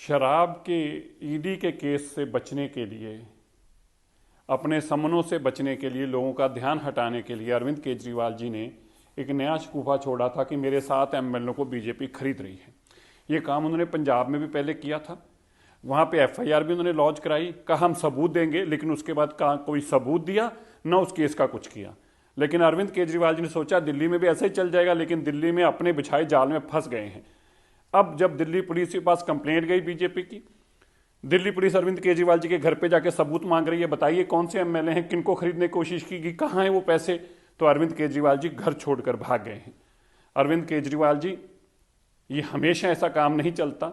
शराब के ईडी के केस से बचने के लिए, अपने समनों से बचने के लिए, लोगों का ध्यान हटाने के लिए अरविंद केजरीवाल जी ने एक नया शगुफा छोड़ा था कि मेरे 7 एमएलए को बीजेपी खरीद रही है। ये काम उन्होंने पंजाब में भी पहले किया था, वहाँ पे एफआईआर भी उन्होंने लॉन्च कराई, कहा हम सबूत देंगे, लेकिन उसके बाद कहा कोई सबूत दिया ना उस केस का कुछ किया। लेकिन अरविंद केजरीवाल जी ने सोचा दिल्ली में भी ऐसे ही चल जाएगा, लेकिन दिल्ली में अपने बिछाए जाल में फंस गए हैं। अब जब दिल्ली पुलिस के पास कंप्लेंट गई बीजेपी की, दिल्ली पुलिस अरविंद केजरीवाल जी के घर पे जाके सबूत मांग रही है, बताइए कौन से एमएलए हैं, किनको खरीदने की कोशिश की, कहाँ है वो पैसे, तो अरविंद केजरीवाल जी घर छोड़कर भाग गए हैं। अरविंद केजरीवाल जी, ये हमेशा ऐसा काम नहीं चलता।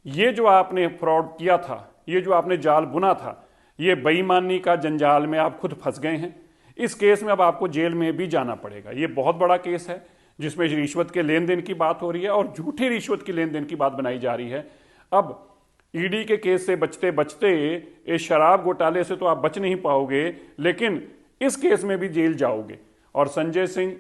ये जो आपने फ्रॉड किया था, ये जो आपने जाल बुना था, ये बेईमानी का जंजाल में आप खुद फंस गए हैं। इस केस में अब आपको जेल में भी जाना पड़ेगा। ये बहुत बड़ा केस है जिसमें रिश्वत के लेन देन की बात हो रही है और झूठी रिश्वत की लेन देन की बात बनाई जा रही है। अब ईडी के केस से बचते बचते इस शराब घोटाले से तो आप बच नहीं पाओगे, लेकिन इस केस में भी जेल जाओगे। और संजय सिंह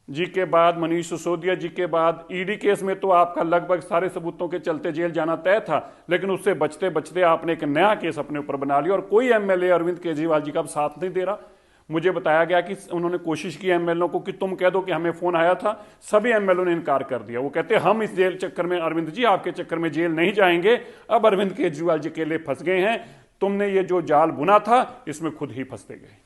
जी के बाद, मनीष सिसोदिया जी के बाद ईडी केस में तो आपका लगभग सारे सबूतों के चलते जेल जाना तय था, लेकिन उससे बचते बचते आपने एक नया केस अपने ऊपर बना लिया और कोई एमएलए अरविंद केजरीवाल जी का साथ नहीं दे रहा। मुझे बताया गया कि उन्होंने कोशिश की एमएलए को कि तुम कह दो कि हमें फोन आया था, सभी एमएलए ने इनकार कर दिया। वो कहते हम इस जेल चक्कर में, अरविंद जी आपके चक्कर में जेल नहीं जाएंगे, अब अरविंद केजरीवाल जी अकेले फंस गए हैं, तुमने ये जो जाल बुना था इसमें खुद ही फंसते गए।